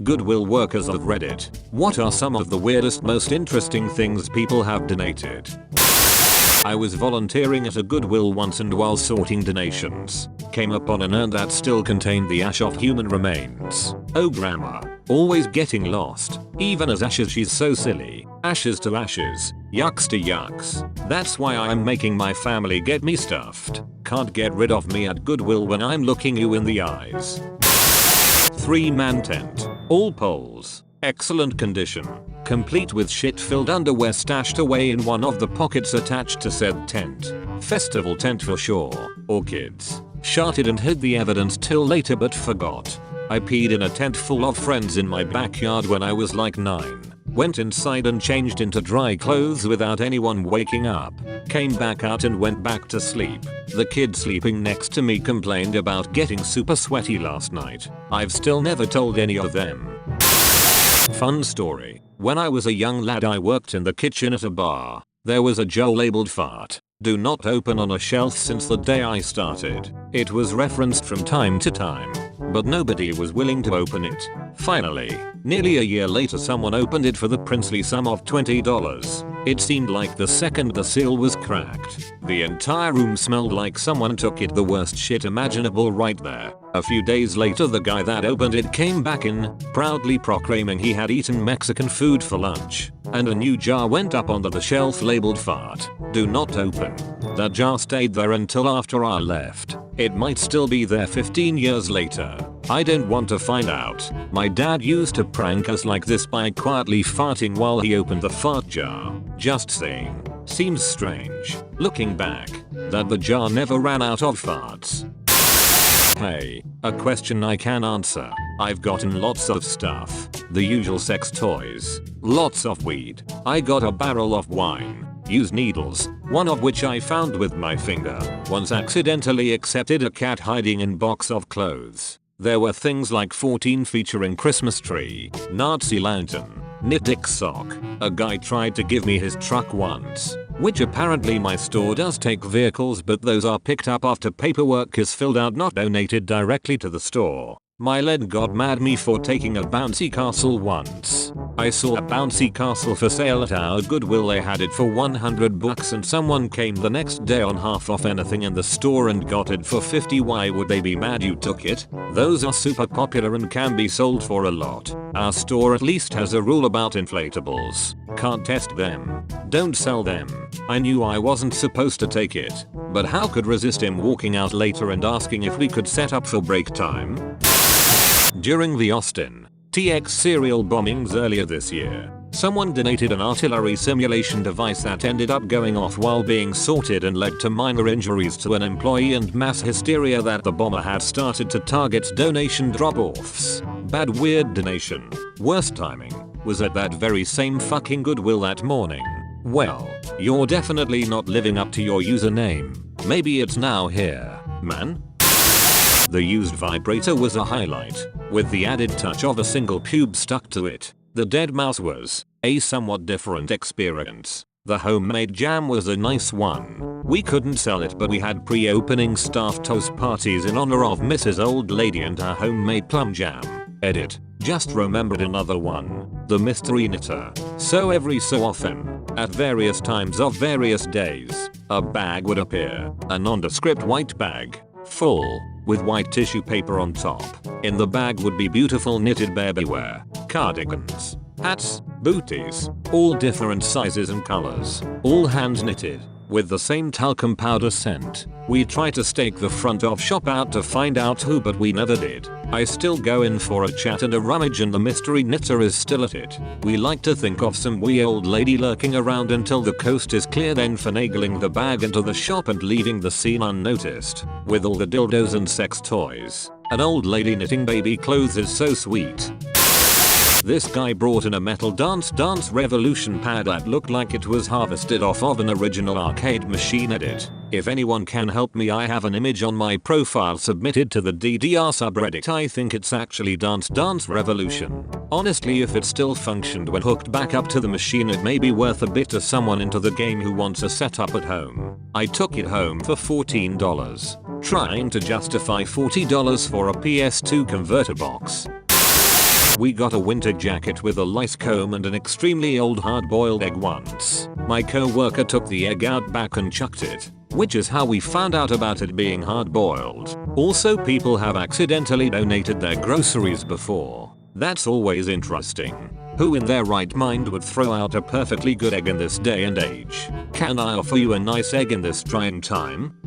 Goodwill workers of Reddit. What are some of the weirdest, most interesting things people have donated? I was volunteering at a Goodwill once and while sorting donations, came upon an urn that still contained the ash of human remains. Oh grandma, always getting lost. Even as ashes she's so silly. Ashes to ashes, yucks to yucks. That's why I'm making my family get me stuffed. Can't get rid of me at Goodwill when I'm looking you in the eyes. 3-man tent. All poles. Excellent condition. Complete with shit-filled underwear stashed away in one of the pockets attached to said tent. Festival tent for sure. Orchids. Sharted and hid the evidence till later but forgot. I peed in a tent full of friends in my backyard when I was like 9. Went inside and changed into dry clothes without anyone waking up. Came back out and went back to sleep. The kid sleeping next to me complained about getting super sweaty last night. I've still never told any of them. Fun story. When I was a young lad I worked in the kitchen at a bar. There was a jar labeled fart. Do not open on a shelf since the day I started. It was referenced from time to time, but nobody was willing to open it. Finally, nearly a year later someone opened it for the princely sum of $20. It seemed like the second the seal was cracked, the entire room smelled like someone took it. The worst shit imaginable right there. A few days later the guy that opened it came back in, proudly proclaiming he had eaten Mexican food for lunch, and a new jar went up onto the shelf labeled fart. Do not open. That jar stayed there until after I left. It might still be there 15 years later. I don't want to find out. My dad used to prank us like this by quietly farting while he opened the fart jar. Just saying. Seems strange, looking back, that the jar never ran out of farts. Hey, a question I can answer. I've gotten lots of stuff. The usual sex toys. Lots of weed. I got a barrel of wine. Used needles, one of which I found with my finger. Once accidentally accepted a cat hiding in box of clothes. There were things like 14 featuring Christmas tree, Nazi lantern, knit dick sock. A guy tried to give me his truck once, which apparently my store does take vehicles but those are picked up after paperwork is filled out, not donated directly to the store. My lead got mad at me for taking a bouncy castle once. I saw a bouncy castle for sale at our Goodwill. They had it for $100 and someone came the next day on half off anything in the store and got it for $50. Why would they be mad you took it? Those are super popular and can be sold for a lot. Our store at least has a rule about inflatables. Can't test them. Don't sell them. I knew I wasn't supposed to take it, but how could resist him walking out later and asking if we could set up for break time? During the Austin, TX serial bombings earlier this year, someone donated an artillery simulation device that ended up going off while being sorted and led to minor injuries to an employee and mass hysteria that the bomber had started to target donation drop-offs. Bad weird donation. Worst timing was at that very same fucking Goodwill that morning. Well, you're definitely not living up to your username. Maybe it's now here, man. The used vibrator was a highlight, with the added touch of a single pube stuck to it. The dead mouse was a somewhat different experience. The homemade jam was a nice one. We couldn't sell it but we had pre-opening staff toast parties in honor of Mrs. Old Lady and her homemade plum jam. Edit. Just remembered another one. The mystery knitter. So every so often, at various times of various days, a bag would appear. A nondescript white bag. Full, with white tissue paper on top. In the bag would be beautiful knitted baby wear, cardigans, hats, booties, all different sizes and colors, all hand knitted, with the same talcum powder scent. We tried to stake the front of shop out to find out who, but we never did. I still go in for a chat and a rummage and the mystery knitter is still at it. We like to think of some wee old lady lurking around until the coast is clear, then finagling the bag into the shop and leaving the scene unnoticed. With all the dildos and sex toys. An old lady knitting baby clothes is so sweet. This guy brought in a metal Dance Revolution pad that looked like it was harvested off of an original arcade machine. Edit. If anyone can help me, I have an image on my profile submitted to the DDR subreddit. I think it's actually Dance Revolution. Honestly, if it still functioned when hooked back up to the machine, it may be worth a bit to someone into the game who wants a setup at home. I took it home for $14. Trying to justify $40 for a PS2 converter box. We got a winter jacket with a lice comb and an extremely old hard-boiled egg once. My co-worker took the egg out back and chucked it, which is how we found out about it being hard-boiled. Also, people have accidentally donated their groceries before. That's always interesting. Who in their right mind would throw out a perfectly good egg in this day and age? Can I offer you a nice egg in this trying time?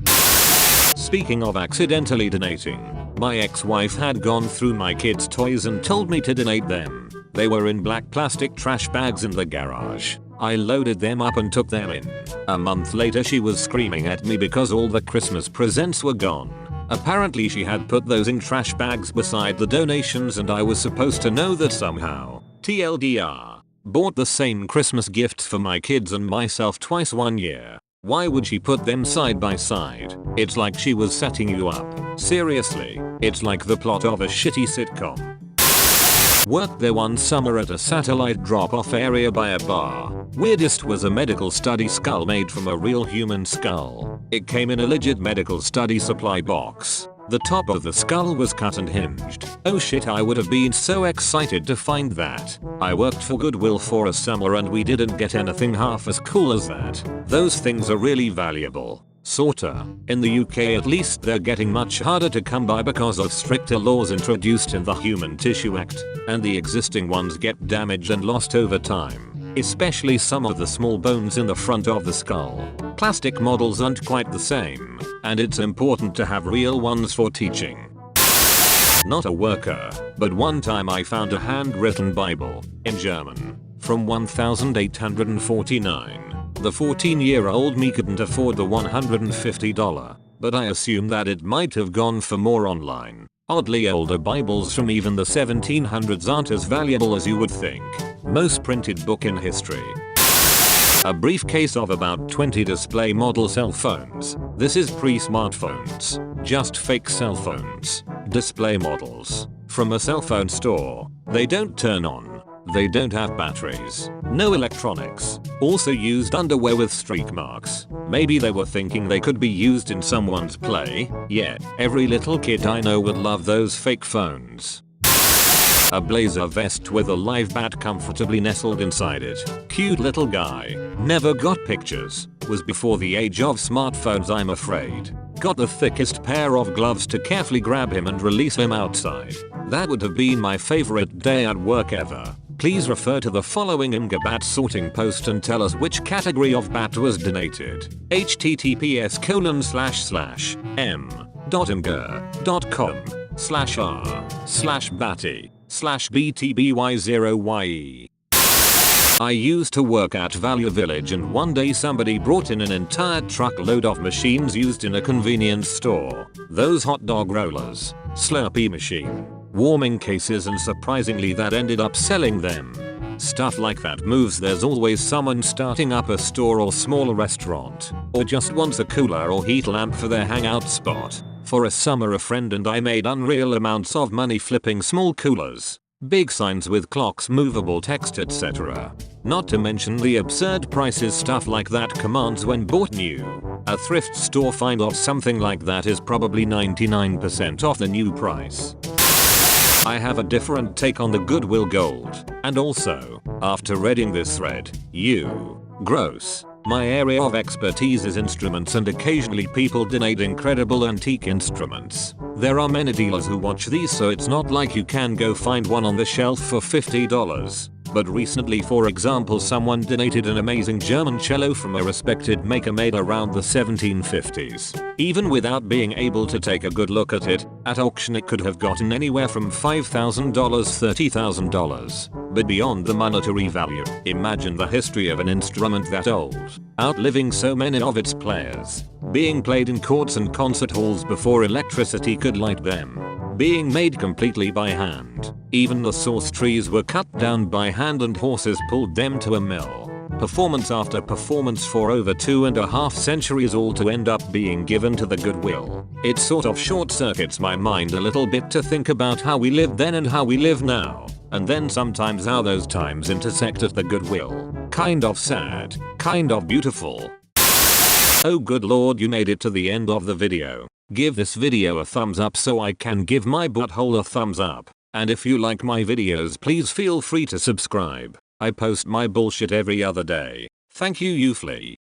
Speaking of accidentally donating, my ex-wife had gone through my kids' toys and told me to donate them. They were in black plastic trash bags in the garage. I loaded them up and took them in. A month later she was screaming at me because all the Christmas presents were gone. Apparently she had put those in trash bags beside the donations and I was supposed to know that somehow. TLDR. Bought the same Christmas gifts for my kids and myself twice one year. Why would she put them side by side? It's like she was setting you up. Seriously, it's like the plot of a shitty sitcom. Worked there one summer at a satellite drop-off area by a bar. Weirdest was a medical study skull made from a real human skull. It came in a legit medical study supply box. The top of the skull was cut and hinged. Oh shit, I would have been so excited to find that. I worked for Goodwill for a summer and we didn't get anything half as cool as that. Those things are really valuable. Sorta. In the UK at least they're getting much harder to come by because of stricter laws introduced in the Human Tissue Act, and the existing ones get damaged and lost over time. Especially some of the small bones in the front of the skull. Plastic models aren't quite the same, and it's important to have real ones for teaching. Not a worker, but one time I found a handwritten Bible, in German, from 1849. The 14-year-old me couldn't afford the $150, but I assume that it might have gone for more online. Oddly, older Bibles from even the 1700s aren't as valuable as you would think. Most printed book in history. A briefcase of about 20 display model cell phones. This is pre-smartphones. Just fake cell phones. Display models. From a cell phone store. They don't turn on. They don't have batteries. No electronics. Also used underwear with streak marks. Maybe they were thinking they could be used in someone's play. Yet, every little kid I know would love those fake phones. A blazer vest with a live bat comfortably nestled inside it. Cute little guy. Never got pictures. Was before the age of smartphones, I'm afraid. Got the thickest pair of gloves to carefully grab him and release him outside. That would have been my favorite day at work ever. Please refer to the following Imgur bat sorting post and tell us which category of bat was donated. https://m.imgur.com/r/batty/btby0ye. I used to work at Value Village and one day somebody brought in an entire truckload of machines used in a convenience store. Those hot dog rollers, Slurpee machine, warming cases, and surprisingly that ended up selling them. Stuff like that moves. There's always someone starting up a store or small restaurant, or just wants a cooler or heat lamp for their hangout spot. For a summer a friend and I made unreal amounts of money flipping small coolers, big signs with clocks, movable text, etc. Not to mention the absurd prices stuff like that commands when bought new. A thrift store find of something like that is probably 99% off the new price. I have a different take on the Goodwill gold, and also, after reading this thread, gross. My area of expertise is instruments and occasionally people donate incredible antique instruments. There are many dealers who watch these, so it's not like you can go find one on the shelf for $50. But recently, for example, someone donated an amazing German cello from a respected maker made around the 1750s. Even without being able to take a good look at it, at auction it could have gotten anywhere from $5,000 to $30,000. But beyond the monetary value, imagine the history of an instrument that old, outliving so many of its players, being played in courts and concert halls before electricity could light them, being made completely by hand. Even the source trees were cut down by hand and horses pulled them to a mill. Performance after performance for over 2.5 centuries, all to end up being given to the Goodwill. It sort of short circuits my mind a little bit to think about how we lived then and how we live now, and then sometimes how those times intersect at the Goodwill. Kind of sad, kind of beautiful. Oh good lord, you made it to the end of the video. Give this video a thumbs up so I can give my butthole a thumbs up. And if you like my videos, please feel free to subscribe. I post my bullshit every other day. Thank you, Flea.